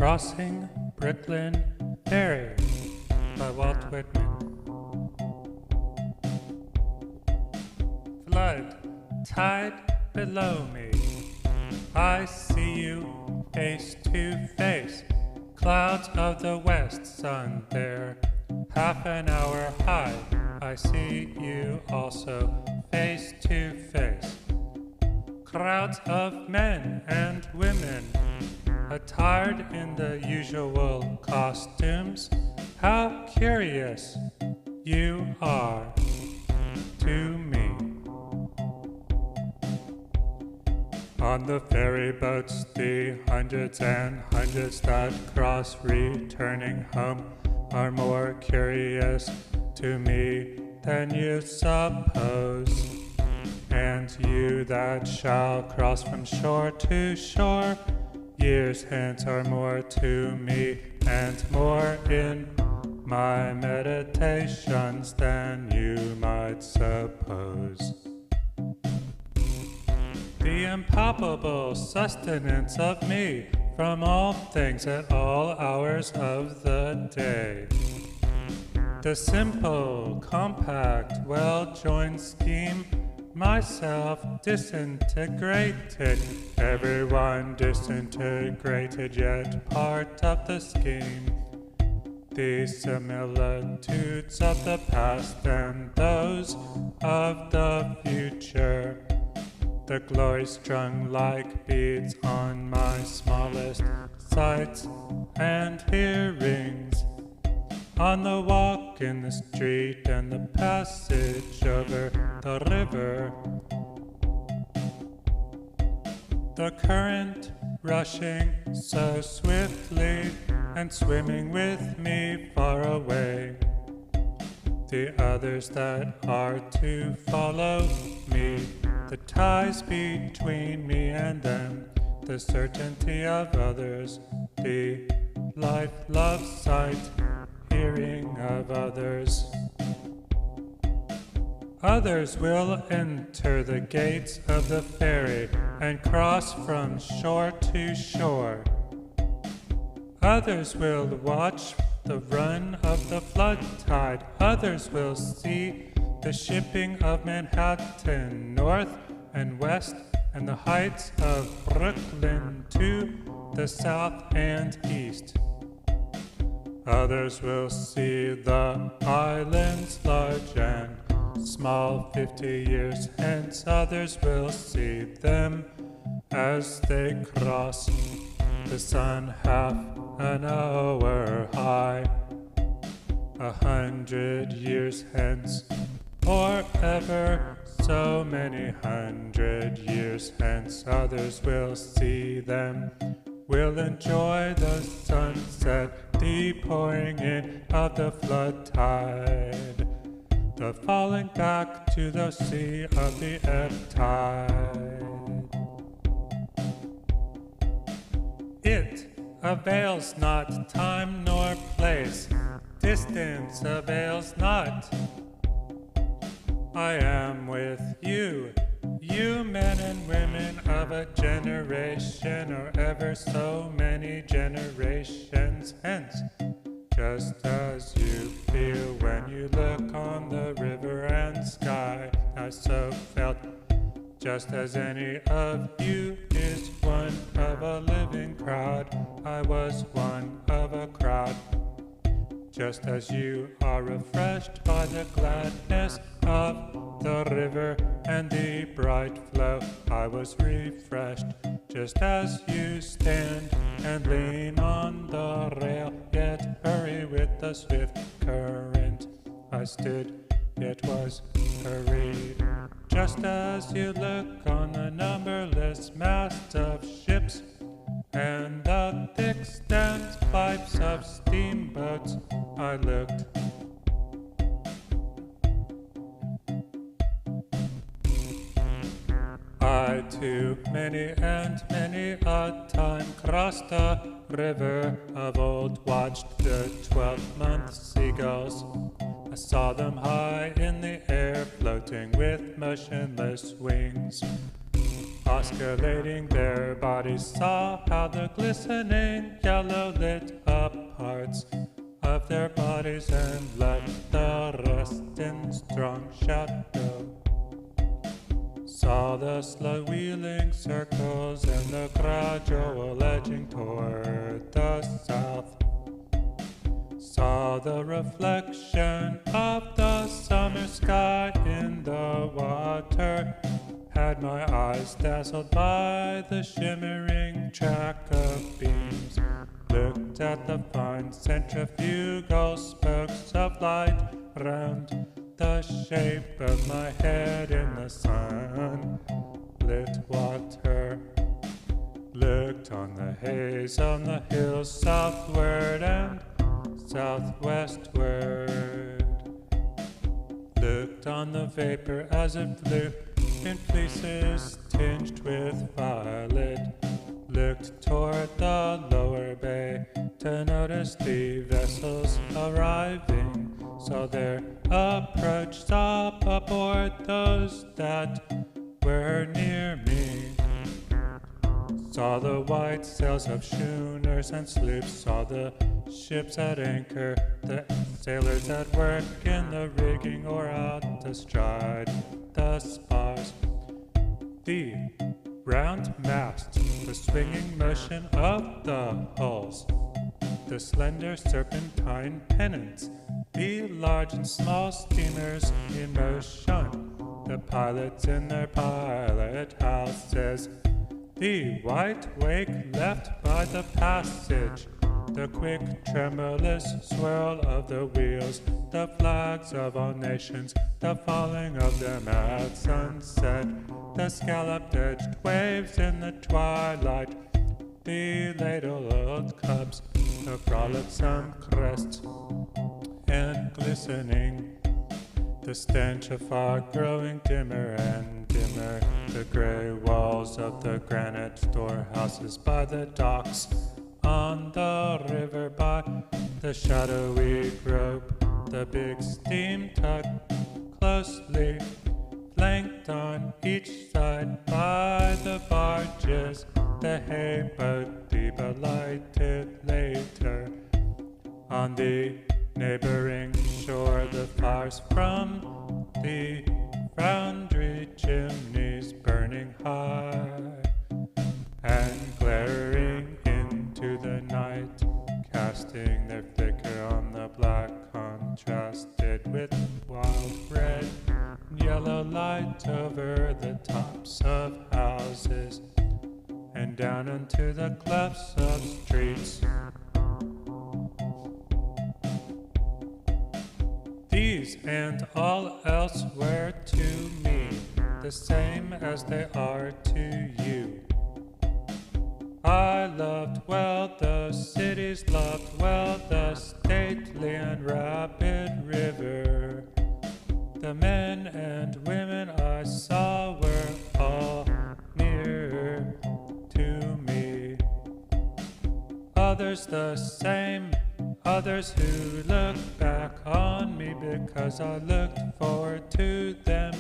Crossing Brooklyn Ferry by Walt Whitman. Flood, tide below me, I see you face to face. Clouds of the west, sun there, half an hour high. I see you also face to face. Crowds of men and women, attired in the usual costumes. How curious you are to me. On the ferry boats, the hundreds and hundreds that cross returning home are more curious to me than you suppose. And you that shall cross from shore to shore, years hence are more to me and more in my meditations than you might suppose. The impalpable sustenance of me from all things at all hours of the day. The simple, compact, well-joined scheme, myself disintegrated, everyone disintegrated, yet part of the scheme. The similitudes of the past and those of the future, the glory strung like beads on my smallest sights and hearings, on the walk in the street and the passage over the river, the current rushing so swiftly and swimming with me far away, the others that are to follow me, the ties between me and them, the certainty of others, the life, love, sight, hearing of others. Others will enter the gates of the ferry and cross from shore to shore. Others will watch the run of the flood tide. Others will see the shipping of Manhattan north and west and the heights of Brooklyn to the south and east. Others will see the islands large and small 50 years hence. Others will see them as they cross, the sun half an hour high, 100 years hence, or ever so many 100 years hence. Others will see them, will enjoy the sunset, the pouring in of the flood tide, the falling back to the sea of the ebb tide. It avails not time nor place, distance avails not. I am with you, you men and women of a generation or ever so many generations hence, just as you feel when you look on the river and sky. I so felt, just as any of you is one of a living crowd. I was one of a crowd. Just as you are refreshed by the gladness of the river and the bright flow, I was refreshed. Just as you stand and lean on the rail, yet hurry with the swift current, I stood, yet was hurried. Just as you look on the numberless masts of ships and the thick stands pipes of steamboats, I looked. I too many and many a time crossed the river of old, watched the 12-month seagulls. I saw them high in the air, floating with motionless wings. oscillating their bodies, saw how the glistening yellow lit up parts of their bodies and left the rest in strong shadow. Saw the slow wheeling circles and the gradual edging toward the south. Saw the reflection of the summer sky in the water. Had my eyes dazzled by the shimmering track of beams. Looked at the fine centrifugal spokes of light round the shape of my head in the sun-lit water. Looked on the haze on the hills southward and southwestward. Looked on the vapor as it flew in fleeces tinged with violet. Looked toward the lower bay to notice the vessels arriving. Saw their approach, stop aboard those that were near me. Saw the white sails of schooners and sloops. Saw the ships at anchor, the sailors at work in the rigging or out astride the spars. The round mast, the swinging motion of the hulls, the slender serpentine pennants, the large and small steamers in motion, the pilots in their pilot houses, the white wake left by the passage, the quick tremulous swirl of the wheels, the flags of all nations, the falling of them at sunset, the scalloped-edged waves in the twilight, the ladle-oiled cups, the frolicsome crests and glistening, the stench of fog growing dimmer and dimmer, the gray walls of the granite storehouses by the docks, on the river by the shadowy rope, the big steam tug closely flanked on each side by the barges, the hay boat, the belighted later. On the neighboring shore, the fires from the foundry chimneys burning high and glaring into the night, casting their flicker on the black, contrasted with wild red and yellow light over the tops of houses and down into the clefts of streets. These and all else were to me the same as they are to you. I loved well the cities, loved well the stately and rapid river. The men and women I saw were all near to me. Others the same, others who look back on me because I looked forward to them.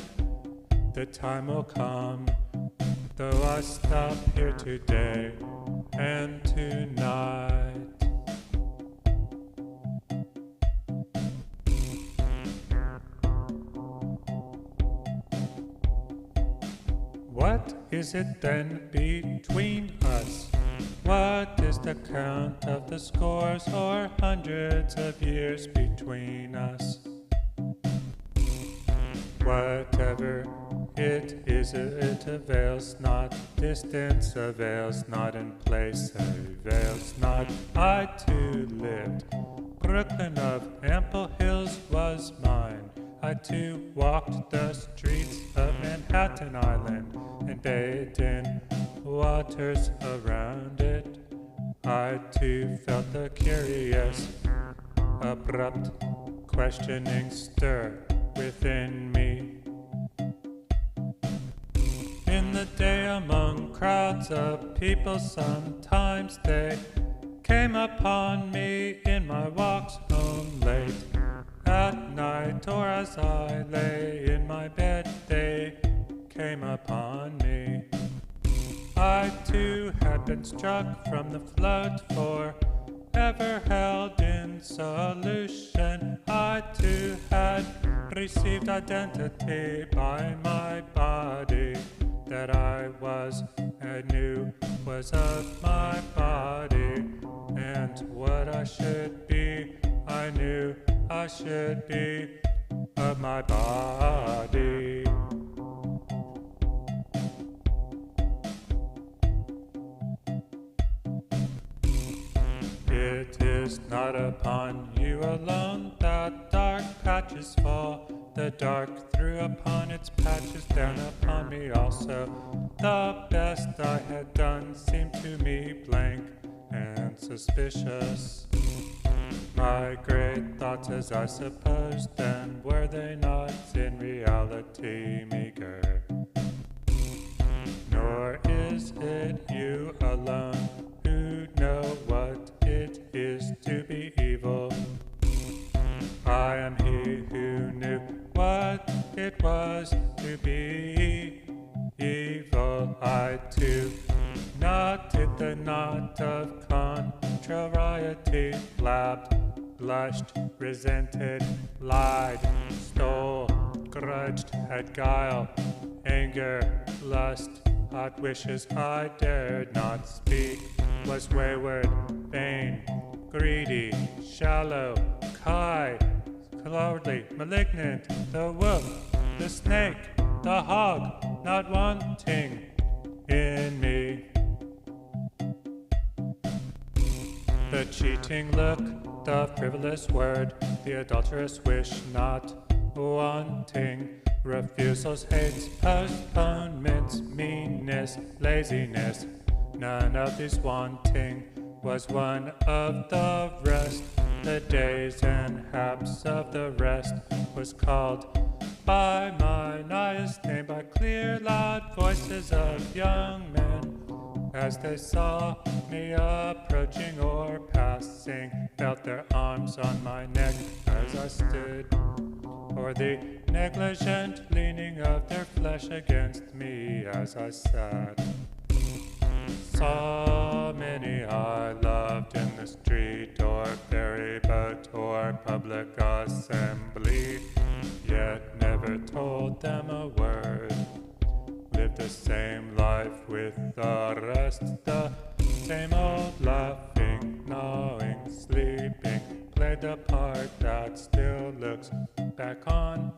The time will come, though I stop here today and tonight. What is it then between us? What is the count of the scores or hundreds of years between us? Whatever it is, it avails not. Distance avails not, and place avails not. I too lived. Brooklyn of ample hills was mine. I too walked the streets of Manhattan Island and bathed in waters around it. I too felt the curious, abrupt, questioning stir within me. In the day among crowds of people, sometimes they came upon me in my walks home late at night, or as I lay in my bed, they came upon me. I too had been struck from the float, forever held in solution. I too had received identity by my body. That I knew was of my body. And what I should be, I knew I should be of my body. It is not upon you alone that dark patches fall. The dark threw upon its patches down upon me also. The best I had done seemed to me blank and suspicious. My great thoughts, as I supposed then, were they not in reality meager? Nor is it you alone who know what it is to be evil. I am he who knew what it was to be evil. I too knotted the knot of contrariety, blabbed, blushed, resented, lied, stole, grudged, had guile, anger, lust, hot wishes I dared not speak, was wayward, vain, greedy, shallow, cowardly, malignant, the wolf, the snake, the hog, not wanting in me. The cheating look, the frivolous word, the adulterous wish, not wanting, refusals, hates, postponements, meanness, laziness, none of these wanting was one of the rest. The days and haps of the rest was called by my nice name, by clear loud voices of young men, as they saw me approaching or passing, felt their arms on my neck as I stood, or the negligent leaning of their flesh against me as I sat. Saw many I loved in the street or ferry boat or public assembly, yet never told them a word. Lived the same life with the rest, the same old laughing, gnawing, sleeping, played the part that still looks back on.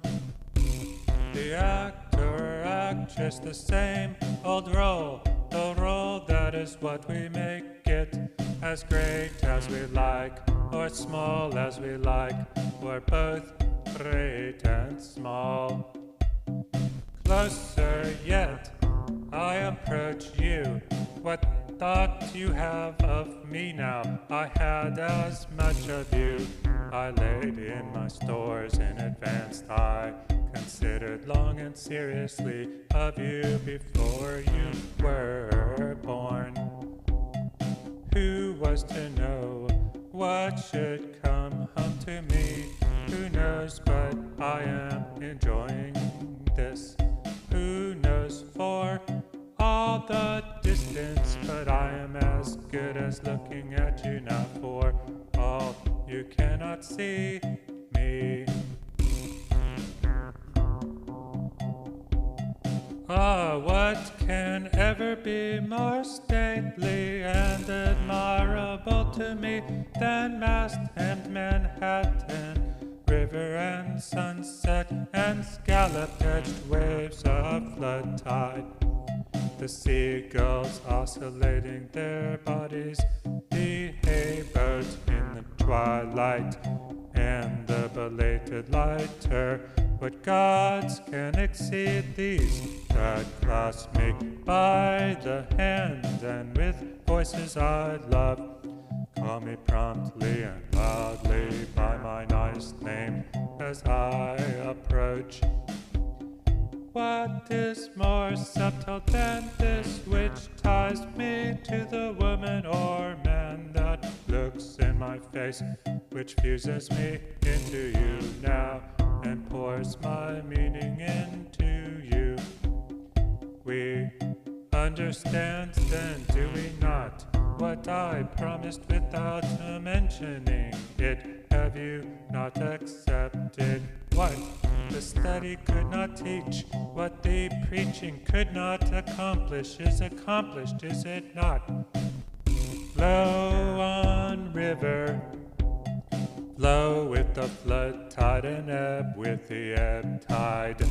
The actor or actress, the same old role, the role that is what we make it, as great as we like, or small as we like, or both great and small. Closer yet, I approach you. What thought you have of me now? I had as much of you. I laid in my stores in advance. I considered long and seriously of you before you were born. Who was to know what should come home to me? Who knows, but I am enjoying this. Who knows for all the distance, but I am as good as looking at you now, for all you cannot see me. Ah, what can ever be more stately and admirable to me than mast-hemmed Manhattan, river and sunset and scallop-edged waves of flood tide? The seagulls oscillating their bodies, the hay boat in the twilight, and the belated lighter. What gods can exceed these that clasp me by the hand, and with voices I love call me promptly and loudly by my nice name as I approach? What is more subtle than this which ties me to the woman or man that looks in my face, which fuses me into you now and pours my meaning into you? We understand then, do we not? What I promised without mentioning it, have you not accepted? What the study could not teach, what the preaching could not accomplish, is accomplished, is it not? Flow on, river, flow with the flood tide and ebb with the ebb tide.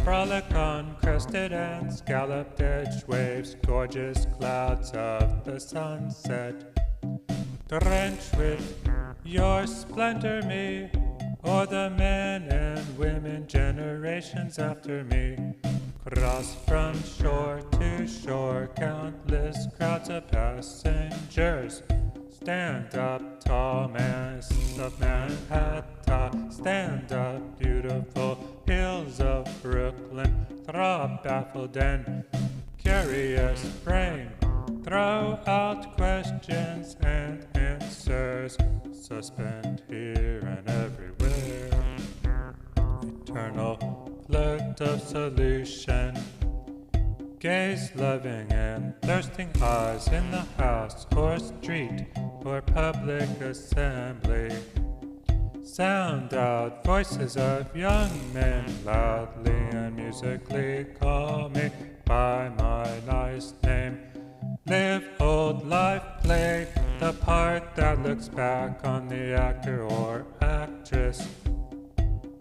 Frolic on crested and scalloped edged waves, gorgeous clouds of the sunset. Drench with your splendor me, or the men and women generations after me. Cross from shore to shore, countless crowds of passengers. Stand up, tall mass of Manhattan. Stand up, beautiful hills of Brooklyn. Throb baffled and curious brain. Throw out questions and answers. Suspend here and everywhere. Eternal flood of solution. Gaze loving and thirsting eyes in the house or street or public assembly. Sound out voices of young men loudly and musically call me by my nice name. Live old life, play the part that looks back on the actor or actress.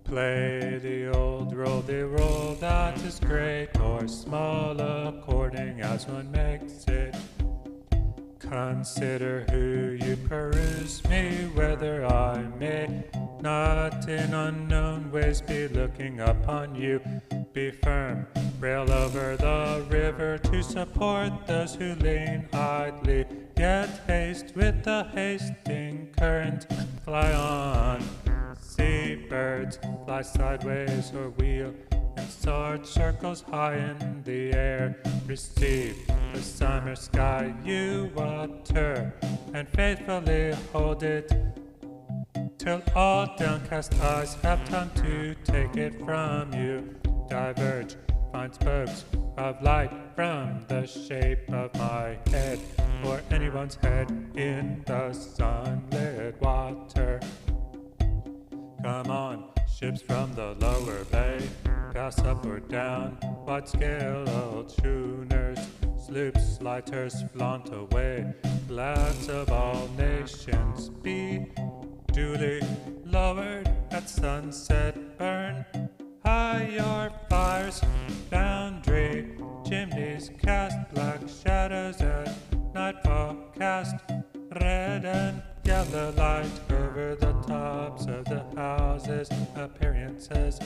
Play the old role, the role that is great or small according as one makes it. Consider who you peruse me, whether I may not in unknown ways be looking upon you. Be firm, rail over the river to support those who lean idly, yet haste with the hasting current. Fly on, seabirds, fly sideways or wheel in sword circles high in the air. Receive the summer sky you water, and faithfully hold it till all downcast eyes have time to take it from you. Diverge, find spokes of light from the shape of my head, or anyone's head in the sunlit water. Come on, ships from the lower bay, pass up or down, wide-scale schooners, sloops, lighters flaunt away. Lads of all nations, be duly lowered at sunset, burn high your fires, boundary chimneys cast black shadows at nightfall, cast red and yellow light over the tops of the houses. Appearances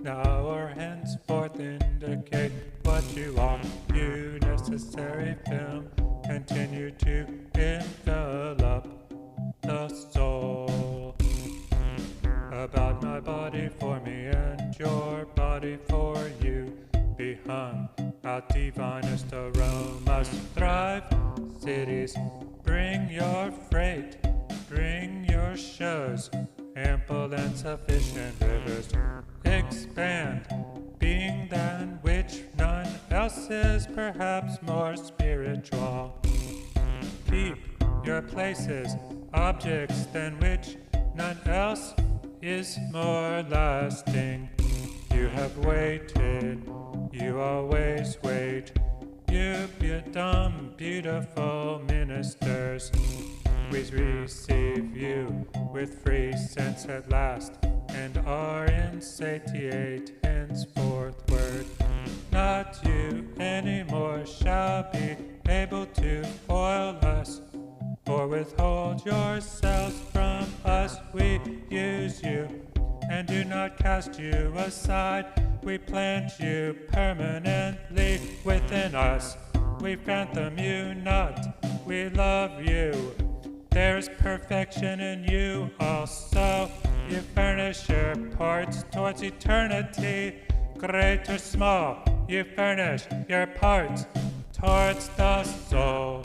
now or henceforth indicate what you are. You necessary film continue to envelop the soul. About my body for me and your body for you, be hung out divinest aromas. Thrive, cities, bring your freight, bring your shows, ample and sufficient rivers. Expand, being than which none else is, perhaps more spiritual. Keep your places, objects than which none else is more lasting. You have waited, you always wait. You dumb, beautiful ministers, we receive you with free sense at last, and are insatiate henceforthward. Not you anymore shall be able to foil us, or withhold yourselves from us. We use you, and do not cast you aside. We plant you permanently within us. We fathom you not, we love you. There's perfection in you also. You furnish your parts towards eternity. Great or small, you furnish your parts towards the soul.